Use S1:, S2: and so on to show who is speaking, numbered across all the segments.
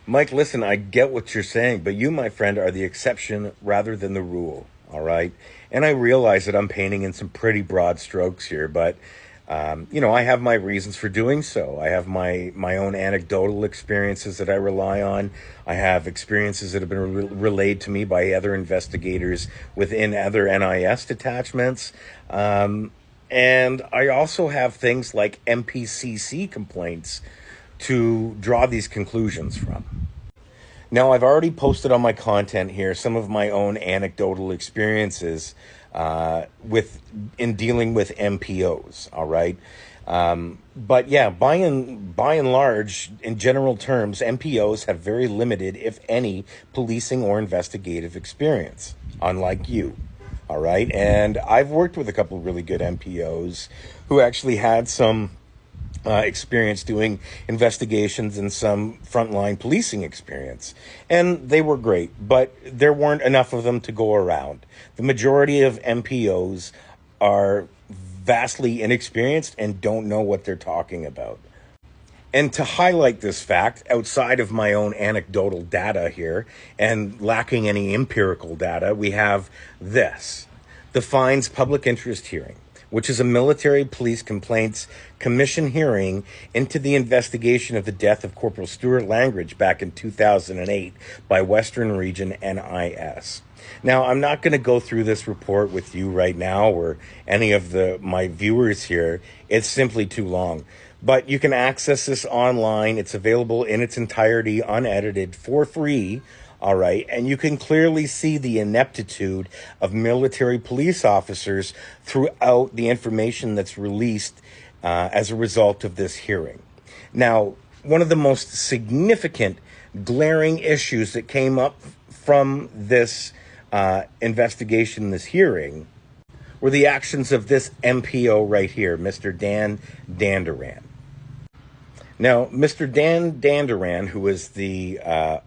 S1: Mike, listen, I get what you're saying, but you, my friend, are the exception rather than the rule, all right? And I realize that I'm painting in some pretty broad strokes here, but I have my reasons for doing so. I have my own anecdotal experiences that I rely on. I have experiences that have been relayed to me by other investigators within other NIS detachments. And I also have things like MPCC complaints to draw these conclusions from. Now, I've already posted on my content here some of my own anecdotal experiences with in dealing with MPOs. All right, but yeah, by and large, in general terms, MPOs have very limited, if any, policing or investigative experience. Unlike you. All right, and I've worked with a couple of really good MPOs who actually had some experience doing investigations and some frontline policing experience. And they were great, but there weren't enough of them to go around. The majority of MPOs are vastly inexperienced and don't know what they're talking about. And to highlight this fact, outside of my own anecdotal data here and lacking any empirical data, we have this: the Fines Public Interest Hearing, which is a military police complaints commission hearing into the investigation of the death of Corporal Stuart Langridge back in 2008 by Western Region NIS. Now, I'm not going to go through this report with you right now or any of my viewers here. It's simply too long. But you can access this online. It's available in its entirety, unedited, for free. All right. And you can clearly see the ineptitude of military police officers throughout the information that's released as a result of this hearing. Now, one of the most significant glaring issues that came up from this investigation, this hearing, were the actions of this MPO right here, Mr. Dan Dandaran. Now, Mr. Dan Dandaran, who was the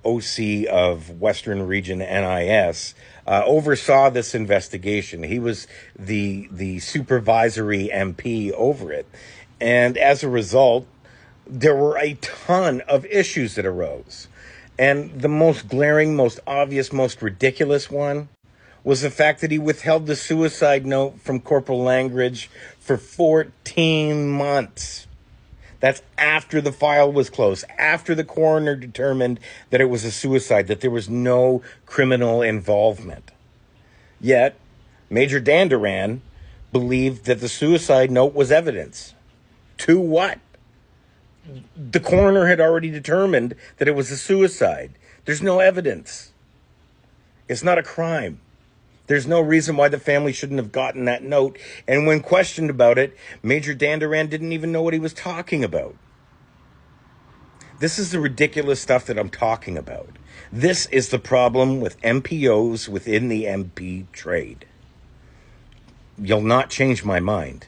S1: OC of Western Region NIS, oversaw this investigation. He was the supervisory MP over it. And as a result, there were a ton of issues that arose. And the most glaring, most obvious, most ridiculous one was the fact that he withheld the suicide note from Corporal Langridge for 14 months. That's after the file was closed, after the coroner determined that it was a suicide, that there was no criminal involvement. Yet, Major Dandaran believed that the suicide note was evidence. To what? The coroner had already determined that it was a suicide. There's no evidence. It's not a crime. There's no reason why the family shouldn't have gotten that note. And when questioned about it, Major Dandaran didn't even know what he was talking about. This is the ridiculous stuff that I'm talking about. This is the problem with MPOs within the MP trade. You'll not change my mind.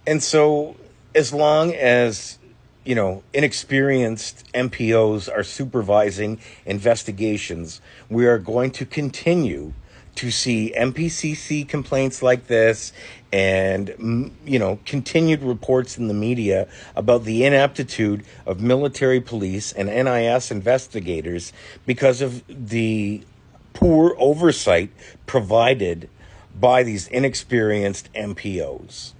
S1: And so, as long as inexperienced MPOs are supervising investigations, we are going to continue to see MPCC complaints like this and, continued reports in the media about the ineptitude of military police and NIS investigators because of the poor oversight provided by these inexperienced MPOs.